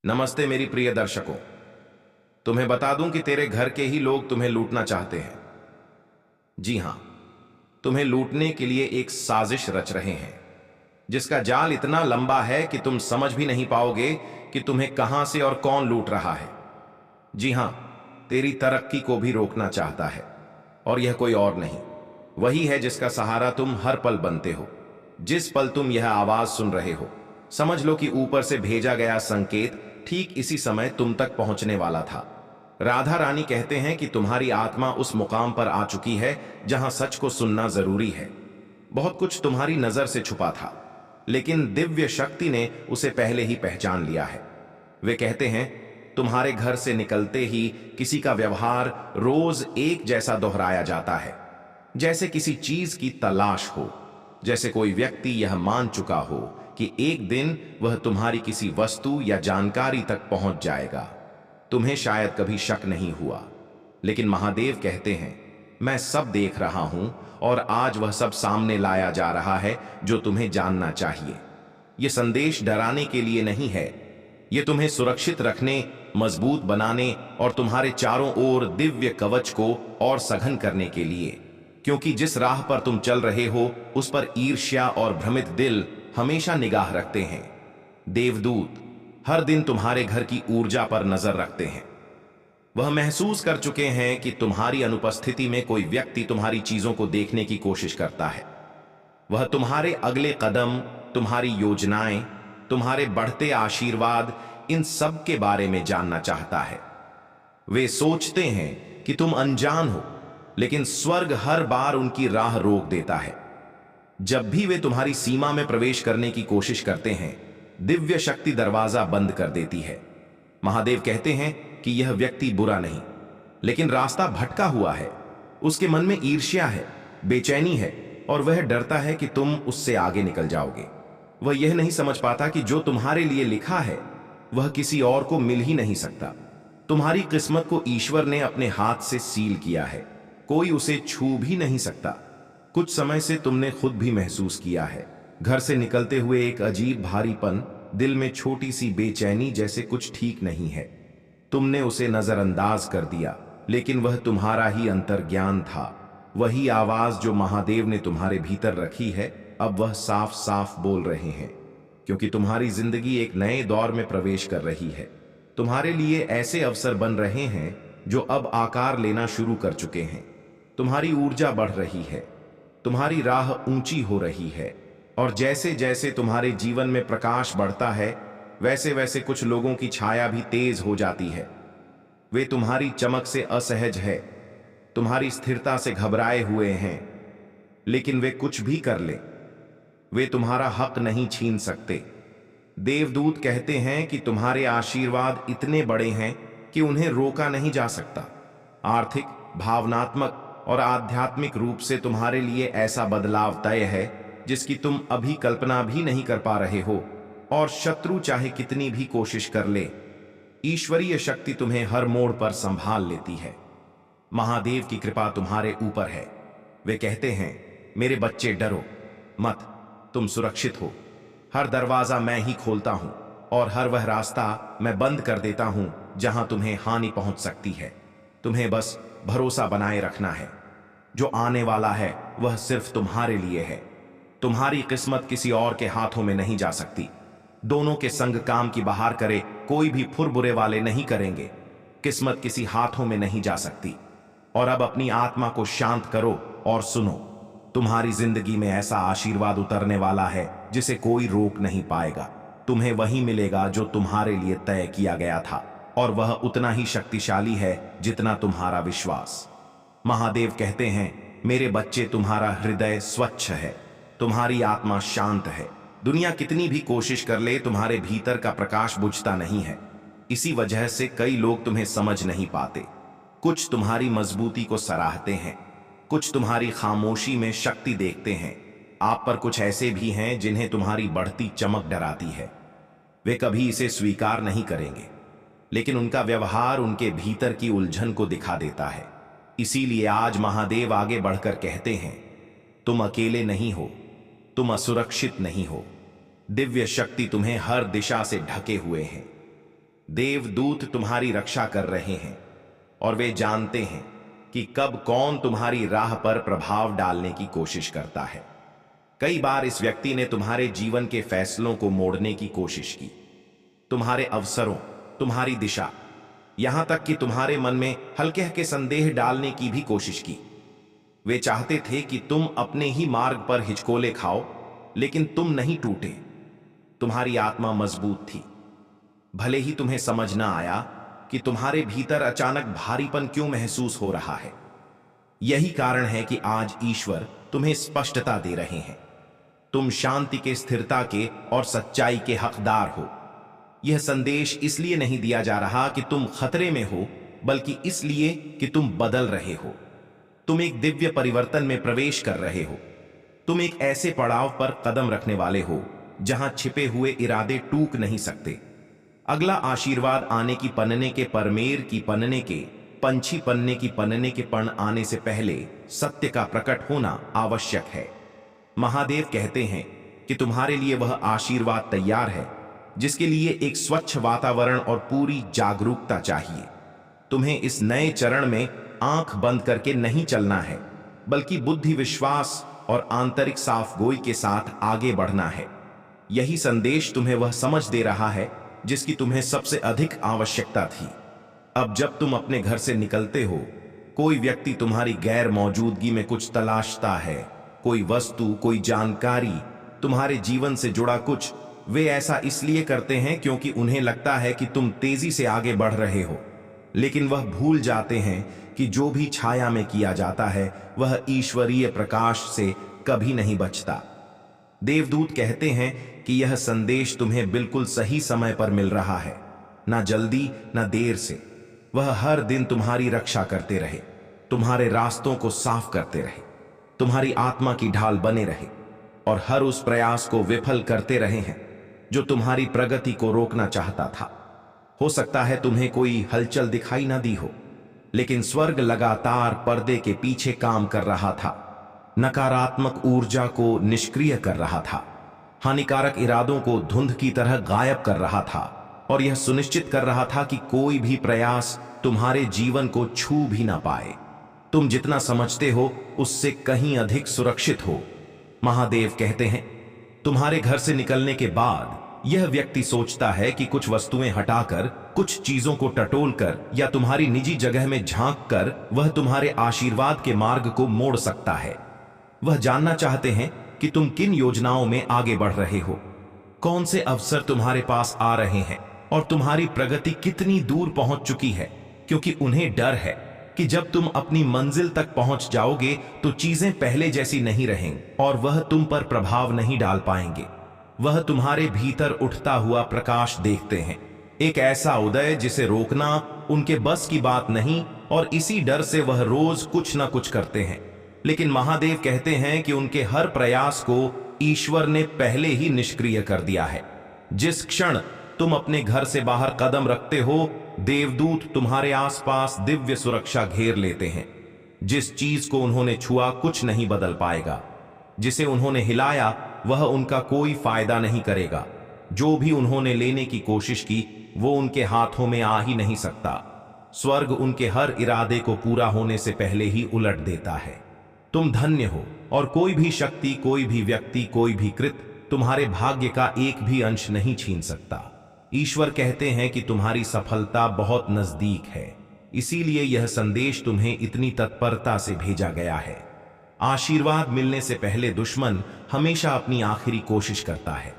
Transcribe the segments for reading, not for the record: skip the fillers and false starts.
नमस्ते मेरी प्रिय दर्शकों। तुम्हें बता दूं कि तेरे घर के ही लोग तुम्हें लूटना चाहते हैं। जी हां, तुम्हें लूटने के लिए एक साजिश रच रहे हैं, जिसका जाल इतना लंबा है कि तुम समझ भी नहीं पाओगे कि तुम्हें कहां से और कौन लूट रहा है। जी हां, तेरी तरक्की को भी रोकना चाहता है, और यह कोई और नहीं, वही है जिसका सहारा तुम हर पल बनते हो। जिस पल तुम यह आवाज सुन रहे हो, समझ लो कि ऊपर से भेजा गया संकेत ठीक इसी समय तुम तक पहुंचने वाला था। राधा रानी कहते हैं कि तुम्हारी आत्मा उस मुकाम पर आ चुकी है जहां सच को सुनना जरूरी है। बहुत कुछ तुम्हारी नजर से छुपा था, लेकिन दिव्य शक्ति ने उसे पहले ही पहचान लिया है। वे कहते हैं, तुम्हारे घर से निकलते ही किसी का व्यवहार रोज एक जैसा दोहराया जाता है, जैसे किसी चीज की तलाश हो, जैसे कोई व्यक्ति यह मान चुका हो कि एक दिन वह तुम्हारी किसी वस्तु या जानकारी तक पहुंच जाएगा। तुम्हें शायद कभी शक नहीं हुआ, लेकिन महादेव कहते हैं, मैं सब देख रहा हूं और आज वह सब सामने लाया जा रहा है जो तुम्हें जानना चाहिए। यह संदेश डराने के लिए नहीं है, यह तुम्हें सुरक्षित रखने, मजबूत बनाने और तुम्हारे चारों ओर दिव्य कवच को और सघन करने के लिए। क्योंकि जिस राह पर तुम चल रहे हो, उस पर ईर्ष्या और भ्रमित दिल हमेशा निगाह रखते हैं। देवदूत हर दिन तुम्हारे घर की ऊर्जा पर नजर रखते हैं। वह महसूस कर चुके हैं कि तुम्हारी अनुपस्थिति में कोई व्यक्ति तुम्हारी चीजों को देखने की कोशिश करता है। वह तुम्हारे अगले कदम, तुम्हारी योजनाएं, तुम्हारे बढ़ते आशीर्वाद, इन सब के बारे में जानना चाहता है। वे सोचते हैं कि तुम अनजान हो, लेकिन स्वर्ग हर बार उनकी राह रोक देता है। जब भी वे तुम्हारी सीमा में प्रवेश करने की कोशिश करते हैं, दिव्य शक्ति दरवाजा बंद कर देती है। महादेव कहते हैं कि यह व्यक्ति बुरा नहीं, लेकिन रास्ता भटका हुआ है। उसके मन में ईर्ष्या है, बेचैनी है, और वह डरता है कि तुम उससे आगे निकल जाओगे। वह यह नहीं समझ पाता कि जो तुम्हारे लिए लिखा है वह किसी और को मिल ही नहीं सकता। तुम्हारी किस्मत को ईश्वर ने अपने हाथ से सील किया है, कोई उसे छू भी नहीं सकता। कुछ समय से तुमने खुद भी महसूस किया है, घर से निकलते हुए एक अजीब भारीपन, दिल में छोटी सी बेचैनी, जैसे कुछ ठीक नहीं है। तुमने उसे नजरअंदाज कर दिया, लेकिन वह तुम्हारा ही अंतर्ज्ञान था। वही आवाज जो महादेव ने तुम्हारे भीतर रखी है, अब वह साफ साफ बोल रहे हैं। क्योंकि तुम्हारी जिंदगी एक नए दौर में प्रवेश कर रही है। तुम्हारे लिए ऐसे अवसर बन रहे हैं जो अब आकार लेना शुरू कर चुके हैं। तुम्हारी ऊर्जा बढ़ रही है, तुम्हारी राह ऊंची हो रही है, और जैसे जैसे तुम्हारे जीवन में प्रकाश बढ़ता है, वैसे वैसे कुछ लोगों की छाया भी तेज हो जाती है। वे तुम्हारी चमक से असहज है, तुम्हारी स्थिरता से घबराए हुए हैं, लेकिन वे कुछ भी कर ले, वे तुम्हारा हक नहीं छीन सकते। देवदूत कहते हैं कि तुम्हारे आशीर्वाद इतने बड़े हैं कि उन्हें रोका नहीं जा सकता। आर्थिक, भावनात्मक और आध्यात्मिक रूप से तुम्हारे लिए ऐसा बदलाव तय है जिसकी तुम अभी कल्पना भी नहीं कर पा रहे हो, और शत्रु चाहे कितनी भी कोशिश कर ले, ईश्वरीय शक्ति तुम्हें हर मोड़ पर संभाल लेती है। महादेव की कृपा तुम्हारे ऊपर है। वे कहते हैं, मेरे बच्चे डरो मत, तुम सुरक्षित हो। हर दरवाजा मैं ही खोलता हूं, और हर वह रास्ता मैं बंद कर देता हूं जहां तुम्हें हानि पहुंच सकती है। तुम्हें बस भरोसा बनाए रखना है। जो आने वाला है वह सिर्फ तुम्हारे लिए है। तुम्हारी किस्मत किसी और के हाथों में नहीं जा सकती। दोनों के संग काम की बहार करे, कोई भी फुरबुरे वाले नहीं करेंगे। किस्मत किसी हाथों में नहीं जा सकती। और अब अपनी आत्मा को शांत करो और सुनो। तुम्हारी जिंदगी में ऐसा आशीर्वाद उतरने वाला है जिसे कोई रोक नहीं पाएगा। तुम्हें वही मिलेगा जो तुम्हारे लिए तय किया गया था, और वह उतना ही शक्तिशाली है जितना तुम्हारा विश्वास। महादेव कहते हैं, मेरे बच्चे, तुम्हारा हृदय स्वच्छ है, तुम्हारी आत्मा शांत है। दुनिया कितनी भी कोशिश कर ले, तुम्हारे भीतर का प्रकाश बुझता नहीं है। इसी वजह से कई लोग तुम्हें समझ नहीं पाते। कुछ तुम्हारी मजबूती को सराहते हैं, कुछ तुम्हारी खामोशी में शक्ति देखते हैं। आप पर कुछ ऐसे भी हैं जिन्हें तुम्हारी बढ़ती चमक डराती है। वे कभी इसे स्वीकार नहीं करेंगे, लेकिन उनका व्यवहार उनके भीतर की उलझन को दिखा देता है। इसीलिए आज महादेव आगे बढ़कर कहते हैं, तुम अकेले नहीं हो, तुम असुरक्षित नहीं हो। दिव्य शक्ति तुम्हें हर दिशा से ढके हुए हैं। देवदूत तुम्हारी रक्षा कर रहे हैं और वे जानते हैं कि कब कौन तुम्हारी राह पर प्रभाव डालने की कोशिश करता है। कई बार इस व्यक्ति ने तुम्हारे जीवन के फैसलों को मोड़ने की कोशिश की, तुम्हारे अवसरों, तुम्हारी दिशा, यहां तक कि तुम्हारे मन में हल्के हल्के संदेह डालने की भी कोशिश की। वे चाहते थे कि तुम अपने ही मार्ग पर हिचकोले खाओ, लेकिन तुम नहीं टूटे। तुम्हारी आत्मा मजबूत थी। भले ही तुम्हें समझ ना आया कि तुम्हारे भीतर अचानक भारीपन क्यों महसूस हो रहा है। यही कारण है कि आज ईश्वर तुम्हें स्पष्टता दे रहे हैं। तुम शांति के, स्थिरता के और सच्चाई के हकदार हो। यह संदेश इसलिए नहीं दिया जा रहा कि तुम खतरे में हो, बल्कि इसलिए कि तुम बदल रहे हो। तुम एक दिव्य परिवर्तन में प्रवेश कर रहे हो। तुम एक ऐसे पड़ाव पर कदम रखने वाले हो जहां छिपे हुए इरादे टूट नहीं सकते। अगला आशीर्वाद आने की पनने के, परमेर की पनने के, पंछी पन्ने की पनने के पण आने से पहले सत्य का प्रकट होना आवश्यक है। महादेव कहते हैं कि तुम्हारे लिए वह आशीर्वाद तैयार है जिसके लिए एक स्वच्छ वातावरण और पूरी जागरूकता चाहिए। तुम्हें इस नए चरण में आंख बंद करके नहीं चलना है, बल्कि बुद्धि, विश्वास और आंतरिक साफगोई के साथ आगे बढ़ना है। यही संदेश तुम्हें वह समझ दे रहा है जिसकी तुम्हें सबसे अधिक आवश्यकता थी। अब जब तुम अपने घर से निकलते हो, कोई व्यक्ति तुम्हारी गैर मौजूदगी में कुछ तलाशता है, कोई वस्तु, कोई जानकारी, तुम्हारे जीवन से जुड़ा कुछ। वे ऐसा इसलिए करते हैं क्योंकि उन्हें लगता है कि तुम तेजी से आगे बढ़ रहे हो, लेकिन वह भूल जाते हैं कि जो भी छाया में किया जाता है वह ईश्वरीय प्रकाश से कभी नहीं बचता। देवदूत कहते हैं कि यह संदेश तुम्हें बिल्कुल सही समय पर मिल रहा है, ना जल्दी ना देर से। वह हर दिन तुम्हारी रक्षा करते रहे, तुम्हारे रास्तों को साफ करते रहे, तुम्हारी आत्मा की ढाल बने रहे और हर उस प्रयास को विफल करते रहे हैं जो तुम्हारी प्रगति को रोकना चाहता था। हो सकता है तुम्हें कोई हलचल दिखाई ना दी हो, लेकिन स्वर्ग लगातार पर्दे के पीछे काम कर रहा था, नकारात्मक ऊर्जा को निष्क्रिय कर रहा था, हानिकारक इरादों को धुंध की तरह गायब कर रहा था और यह सुनिश्चित कर रहा था कि कोई भी प्रयास तुम्हारे जीवन को छू भी ना पाए। तुम जितना समझते हो उससे कहीं अधिक सुरक्षित हो। महादेव कहते हैं, तुम्हारे घर से निकलने के बाद यह व्यक्ति सोचता है कि कुछ वस्तुएं हटाकर, कुछ चीजों को टटोलकर या तुम्हारी निजी जगह में झांक कर वह तुम्हारे आशीर्वाद के मार्ग को मोड़ सकता है। वह जानना चाहते हैं कि तुम किन योजनाओं में आगे बढ़ रहे हो, कौन से अवसर तुम्हारे पास आ रहे हैं और तुम्हारी प्रगति कितनी दूर पहुंच चुकी है, क्योंकि उन्हें डर है कि जब तुम अपनी मंजिल तक पहुंच जाओगे तो चीजें पहले जैसी नहीं रहेंगी और वह तुम पर प्रभाव नहीं डाल पाएंगे। वह तुम्हारे भीतर उठता हुआ प्रकाश देखते हैं, एक ऐसा उदय जिसे रोकना उनके बस की बात नहीं, और इसी डर से वह रोज कुछ ना कुछ करते हैं। लेकिन महादेव कहते हैं कि उनके हर प्रयास को ईश्वर ने पहले ही निष्क्रिय कर दिया है। जिस क्षण तुम अपने घर से बाहर कदम रखते हो, देवदूत तुम्हारे आसपास दिव्य सुरक्षा घेर लेते हैं। जिस चीज को उन्होंने छुआ कुछ नहीं बदल पाएगा, जिसे उन्होंने हिलाया वह उनका कोई फायदा नहीं करेगा, जो भी उन्होंने लेने की कोशिश की वो उनके हाथों में आ ही नहीं सकता। स्वर्ग उनके हर इरादे को पूरा होने से पहले ही उलट देता है। तुम धन्य हो और कोई भी शक्ति, कोई भी व्यक्ति, कोई भी कृत तुम्हारे भाग्य का एक भी अंश नहीं छीन सकता। ईश्वर कहते हैं कि तुम्हारी सफलता बहुत नजदीक है, इसीलिए यह संदेश तुम्हें इतनी तत्परता से भेजा गया है। आशीर्वाद मिलने से पहले दुश्मन हमेशा अपनी आखिरी कोशिश करता है।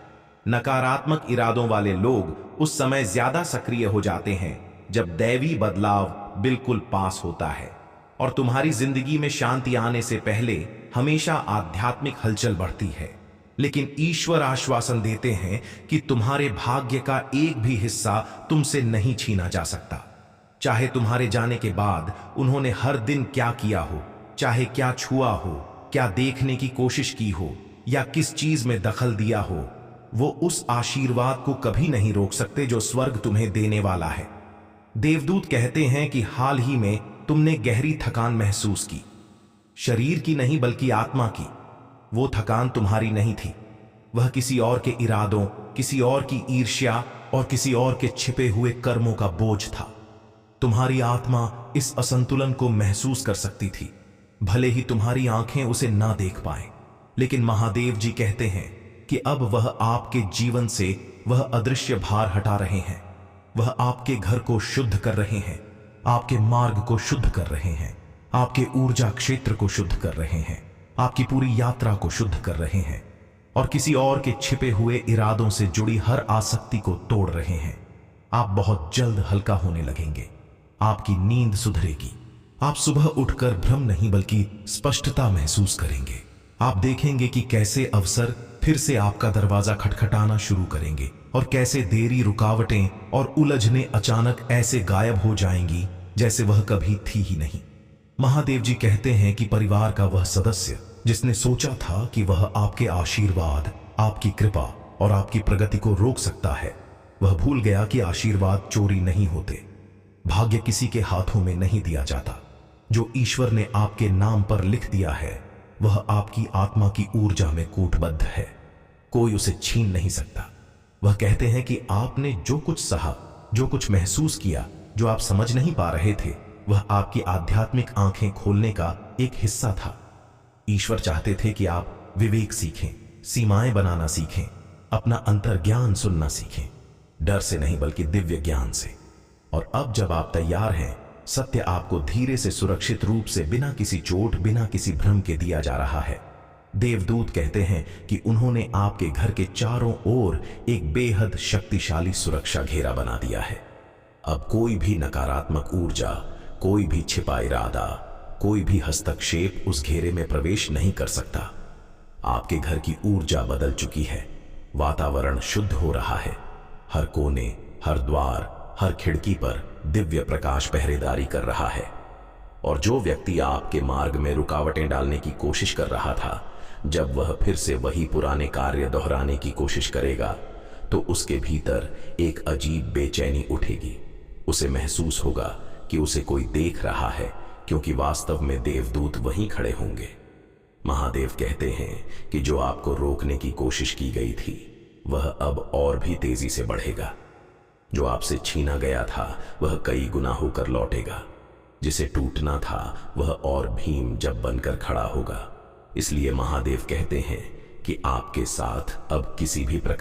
नकारात्मक इरादों वाले लोग उस समय ज्यादा सक्रिय हो जाते हैं जब दैवी बदलाव बिल्कुल पास होता है, और तुम्हारी जिंदगी में शांति आने से पहले हमेशा आध्यात्मिक हलचल बढ़ती है। लेकिन ईश्वर आश्वासन देते हैं कि तुम्हारे भाग्य का एक भी हिस्सा तुमसे नहीं छीना जा सकता। चाहे तुम्हारे जाने के बाद उन्होंने हर दिन क्या किया हो, चाहे क्या छुआ हो, क्या देखने की कोशिश की हो या किस चीज में दखल दिया हो, वो उस आशीर्वाद को कभी नहीं रोक सकते जो स्वर्ग तुम्हें देने वाला है। देवदूत कहते हैं कि हाल ही में तुमने गहरी थकान महसूस की, शरीर की नहीं बल्कि आत्मा की। वो थकान तुम्हारी नहीं थी, वह किसी और के इरादों, किसी और की ईर्ष्या और किसी और के छिपे हुए कर्मों का बोझ था। तुम्हारी आत्मा इस असंतुलन को महसूस कर सकती थी, भले ही तुम्हारी आंखें उसे ना देख पाए। लेकिन महादेव जी कहते हैं कि अब वह आपके जीवन से वह अदृश्य भार हटा रहे हैं। वह आपके घर को शुद्ध कर रहे हैं, आपके मार्ग को शुद्ध कर रहे हैं, आपके ऊर्जा क्षेत्र को शुद्ध कर रहे हैं, आपकी पूरी यात्रा को शुद्ध कर रहे हैं और किसी और के छिपे हुए इरादों से जुड़ी हर आसक्ति को तोड़ रहे हैं। आप बहुत जल्द हल्का होने लगेंगे, आपकी नींद सुधरेगी, आप सुबह उठकर भ्रम नहीं बल्कि स्पष्टता महसूस करेंगे। आप देखेंगे कि कैसे अवसर फिर से आपका दरवाजा खटखटाना शुरू करेंगे और कैसे देरी, रुकावटें और उलझने अचानक ऐसे गायब हो जाएंगी जैसे वह कभी थी ही नहीं। महादेव जी कहते हैं कि परिवार का वह सदस्य जिसने सोचा था कि वह आपके आशीर्वाद, आपकी कृपा और आपकी प्रगति को रोक सकता है, वह भूल गया कि आशीर्वाद चोरी नहीं होते, भाग्य किसी के हाथों में नहीं दिया जाता। जो ईश्वर ने आपके नाम पर लिख दिया है वह आपकी आत्मा की ऊर्जा में कूटबद्ध है, कोई उसे छीन नहीं सकता। वह कहते हैं कि आपने जो कुछ सहा, जो कुछ महसूस किया, जो आप समझ नहीं पा रहे थे, वह आपकी आध्यात्मिक आंखें खोलने का एक हिस्सा था। ईश्वर चाहते थे कि आप विवेक सीखें, सीमाएं बनाना सीखें, अपना अंतर्ज्ञान सुनना सीखें, डर से नहीं बल्कि दिव्य ज्ञान से। और अब जब आप तैयार हैं, सत्य आपको धीरे से, सुरक्षित रूप से, बिना किसी चोट, बिना किसी भ्रम के दिया जा रहा है। देवदूत कहते हैं कि उन्होंने आपके घर के चारों ओर एक बेहद शक्तिशाली सुरक्षा घेरा बना दिया है। अब कोई भी नकारात्मक ऊर्जा, कोई भी छिपा इरादा, कोई भी हस्तक्षेप उस घेरे में प्रवेश नहीं कर सकता। आपके घर की ऊर्जा बदल चुकी है, वातावरण शुद्ध हो रहा है, हर कोने, हर द्वार, हर खिड़की पर दिव्य प्रकाश पहरेदारी कर रहा है। और जो व्यक्ति आपके मार्ग में रुकावटें डालने की कोशिश कर रहा था, जब वह फिर से वही पुराने कार्य दोहराने की कोशिश करेगा तो उसके भीतर एक अजीब बेचैनी उठेगी। उसे महसूस होगा कि उसे कोई देख रहा है, क्योंकि वास्तव में देवदूत वहीं खड़े होंगे। महादेव कहते हैं कि जो आपको रोकने की कोशिश की गई थी वह अब और भी तेजी से बढ़ेगा। जो आपसे छीना गया था वह कई गुना होकर लौटेगा। जिसे टूटना था वह और भीम जब बनकर खड़ा होगा। इसलिए महादेव कहते हैं कि आपके साथ अब किसी भी प्रकार